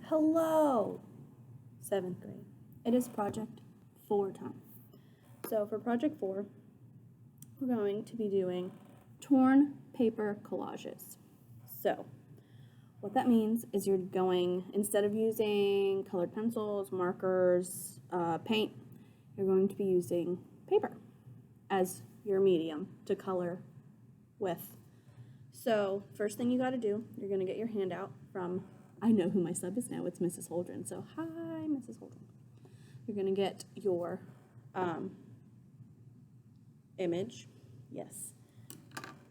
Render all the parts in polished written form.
Hello, 7th grade. It is project 4 time. So for project 4, we're going to be doing torn paper collages. So what that means is you're going, instead of using colored pencils, markers, paint, you're going to be using paper as your medium to color with. So first thing you got to do, you're going to get your handout from, I know who my sub is now, it's Mrs. Holdren. So hi, Mrs. Holdren. You're going to get your image, yes,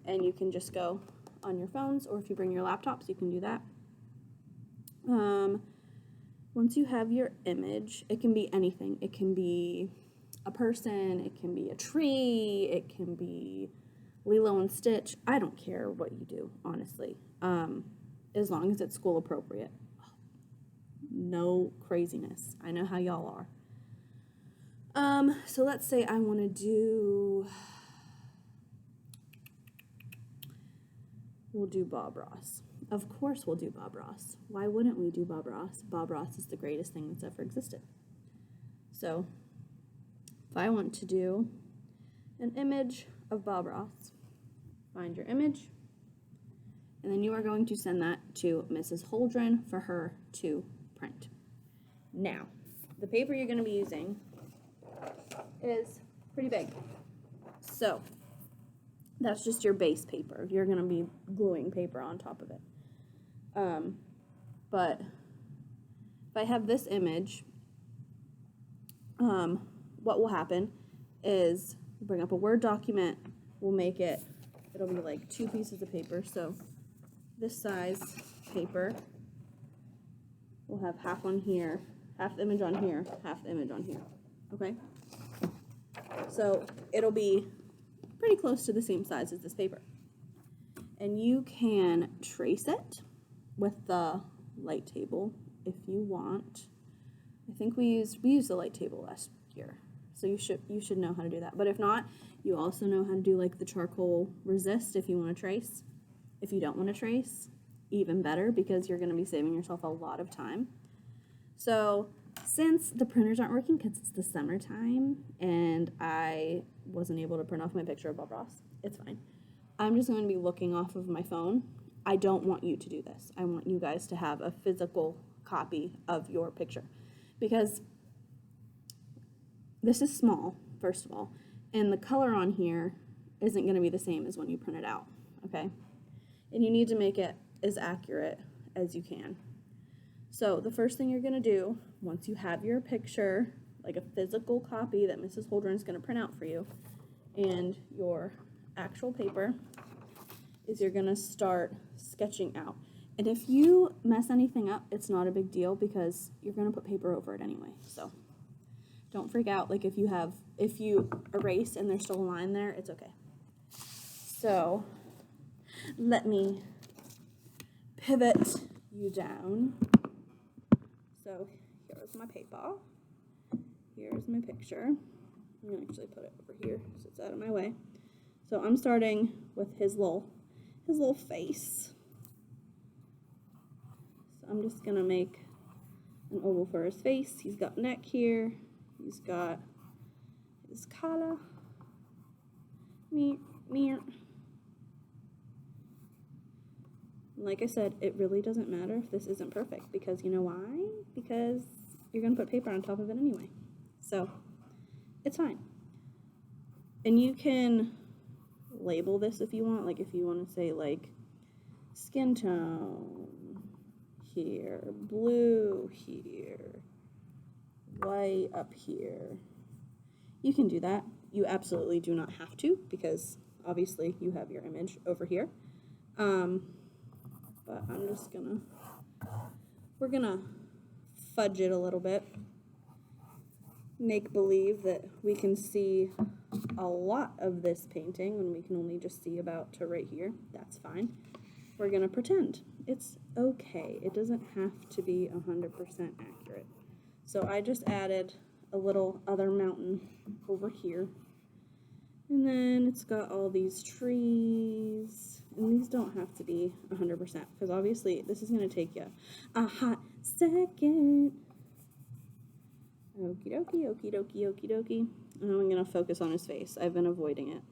and you can just go on your phones, or if you bring your laptops, you can do that. Once you have your image, it can be anything. It can be a person, it can be a tree, it can be Lilo and Stitch. I don't care what you do, honestly, as long as it's school appropriate. No craziness. I know how y'all are. So let's say I want to do, we'll do Bob Ross. Of course we'll do Bob Ross. Why wouldn't we do Bob Ross? Bob Ross is the greatest thing that's ever existed. So if I want to do an image of Bob Ross, find your image, and then you are going to send that to Mrs. Holdren for her to print. Now, the paper you're going to be using is pretty big. So that's just your base paper. You're going to be gluing paper on top of it. But if I have this image, what will happen is bring up a Word document. We'll make it, it'll be like 2 pieces of paper. So this size paper, we'll have half on here, half the image on here, half the image on here. Okay? So it'll be pretty close to the same size as this paper. And you can trace it with the light table if you want. I think we used the light table last year, so you should know how to do that. But if not, you also know how to do like the charcoal resist if you want to trace. If you don't want to trace, even better, because you're going to be saving yourself a lot of time. So since the printers aren't working because it's the summertime and I wasn't able to print off my picture of Bob Ross, it's fine. I'm just going to be looking off of my phone. I don't want you to do this. I want you guys to have a physical copy of your picture, because this is small, first of all, and the color on here isn't going to be the same as when you print it out, okay? And you need to make it as accurate as you can. So the first thing you're going to do, once you have your picture, like a physical copy that Mrs. Holdren is going to print out for you, and your actual paper, is you're going to start sketching out. And if you mess anything up, it's not a big deal because you're going to put paper over it anyway. So don't freak out. Like if you erase and there's still a line there, it's okay. So let me pivot you down. So here's my paper. Here's my picture. I'm going to actually put it over here so it's out of my way. So I'm starting with his little face. So I'm just going to make an oval for his face. He's got neck here. He's got his collar. Like I said, it really doesn't matter if this isn't perfect, because you know why? Because you're going to put paper on top of it anyway. So it's fine. And you can label this if you want. Like if you want to say like skin tone here, blue here, white up here. You can do that. You absolutely do not have to, because obviously you have your image over here. But I'm just we're gonna fudge it a little bit. Make believe that we can see a lot of this painting when we can only just see about to right here. That's fine. We're gonna pretend. It's okay. It doesn't have to be 100% accurate. So I just added a little other mountain over here. And then it's got all these trees And these don't have to be 100% because obviously this is going to take you a hot second. Okie dokie, okie dokie, okie dokie. And I'm going to focus on his face. I've been avoiding it.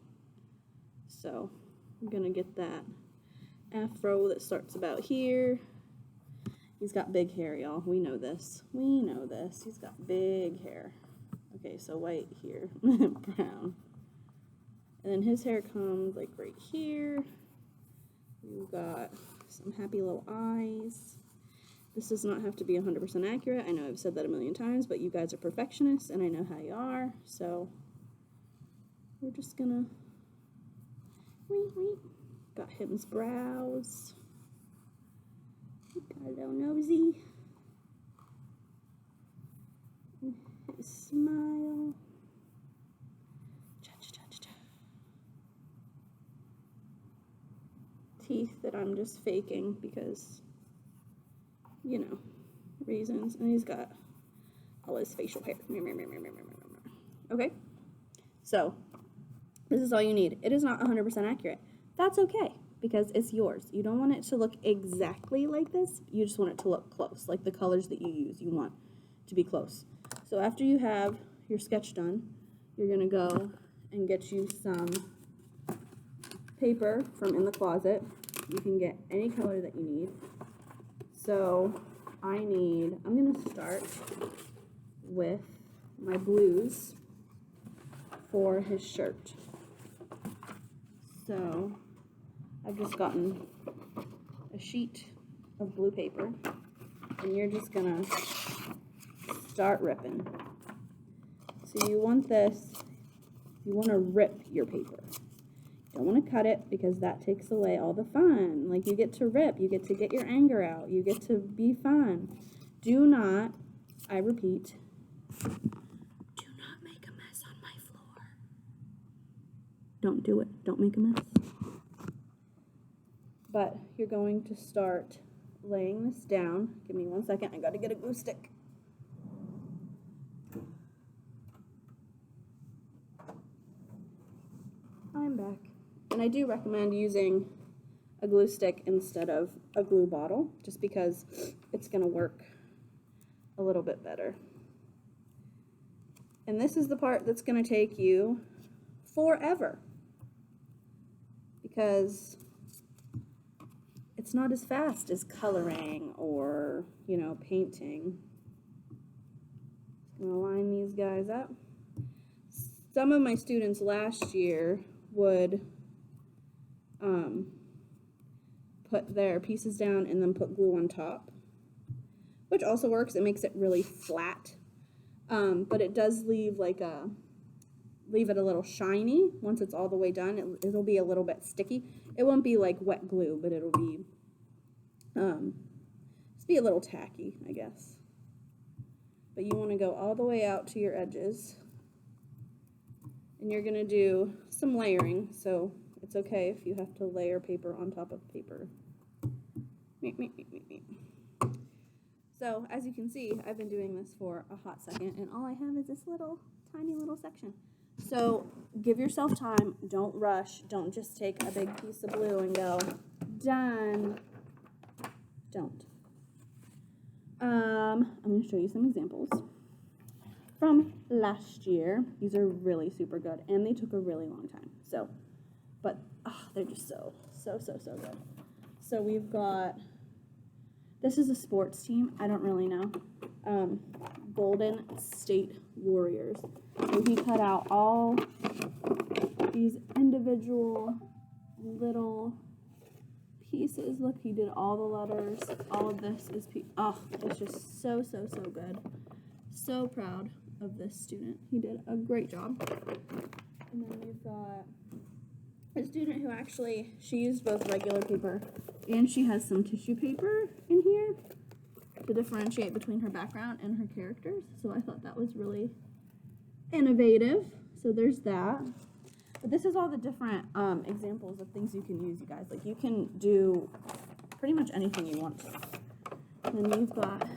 So I'm going to get that afro that starts about here. He's got big hair, y'all. We know this. We know this. He's got big hair. Okay, so white here, brown. And then his hair comes like right here. We've got some happy little eyes. This does not have to be 100% accurate. I know I've said that a million times, but you guys are perfectionists, and I know how you are. So we're just gonna got him's brows. Got a little nosy. His smile. Teeth that I'm just faking because, you know, reasons. And he's got all his facial hair. Okay, so this is all you need. It is not 100% accurate. That's okay because it's yours. You don't want it to look exactly like this. You just want it to look close, like the colors that you use. You want to be close. So after you have your sketch done, you're going to go and get you some paper from in the closet. You can get any color that you need. So I'm going to start with my blues for his shirt. So I've just gotten a sheet of blue paper, and you're just going to start ripping. So you want this, you want to rip your paper. You don't want to cut it because that takes away all the fun. Like, you get to rip, you get to get your anger out, you get to be fun. Do not, I repeat, do not make a mess on my floor. Don't do it. Don't make a mess. But you're going to start laying this down. Give me 1 second. I got to get a glue stick. I'm back. And I do recommend using a glue stick instead of a glue bottle, just because it's going to work a little bit better. And this is the part that's going to take you forever, because it's not as fast as coloring or, you know, painting. I'm going to line these guys up. Some of my students last year would put their pieces down and then put glue on top, which also works. It makes it really flat, but it does leave it a little shiny. Once it's all the way done, it'll be a little bit sticky. It won't be like wet glue, but it'll be just be a little tacky, I guess. But you want to go all the way out to your edges, and you're going to do some layering, so it's okay if you have to layer paper on top of paper. So, as you can see, I've been doing this for a hot second, and all I have is this tiny little section. So, give yourself time. Don't rush. Don't just take a big piece of blue and go, done. Don't. I'm going to show you some examples from last year. These are really super good, and they took a really long time. So, but they're just so good. So we've got, this is a sports team. I don't really know. Golden State Warriors. So he cut out all these individual little pieces. Look, he did all the letters. All of this is, it's just so good. So proud of this student. He did a great job. And then we've got a student who actually, she used both regular paper and she has some tissue paper in here to differentiate between her background and her characters. So I thought that was really innovative. So there's that. But this is all the different examples of things you can use, you guys. Like, you can do pretty much anything you want to. And then you've got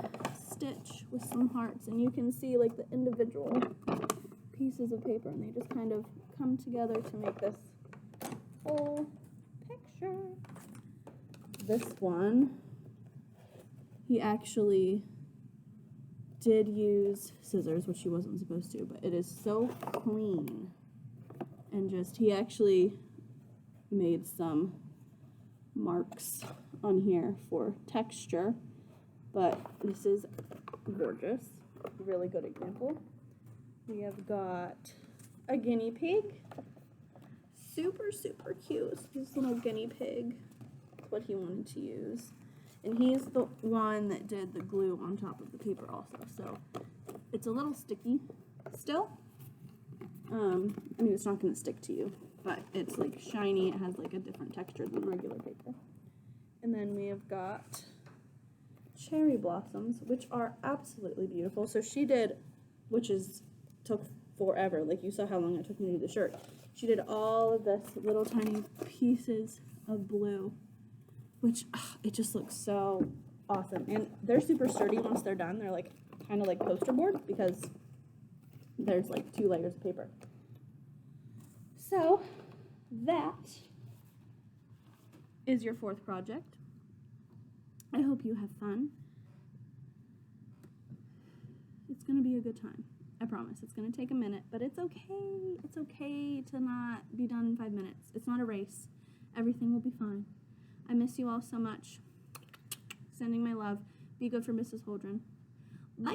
stitch with some hearts, and you can see like the individual pieces of paper, and they just kind of come together to make this whole picture. picture. This one, he actually did use scissors, which he wasn't supposed to, but it is so clean. And just, he actually made some marks on here for texture, but this is gorgeous. Really good example. We have got a guinea pig. Super, super cute. This little guinea pig. That's what he wanted to use. And he's the one that did the glue on top of the paper also. So it's a little sticky still. I mean, it's not going to stick to you, but it's like shiny. It has like a different texture than regular paper. And then we have got cherry blossoms, which are absolutely beautiful. So she did, took forever. Like you saw how long it took me to do the shirt. She did all of this little tiny pieces of blue, which it just looks so awesome. And they're super sturdy once they're done. They're like kind of like poster board because there's like 2 layers of paper. So that is your 4th project. I hope you have fun. It's going to be a good time. I promise. It's going to take a minute, but it's okay. It's okay to not be done in 5 minutes. It's not a race. Everything will be fine. I miss you all so much. Sending my love. Be good for Mrs. Holdren. Bye!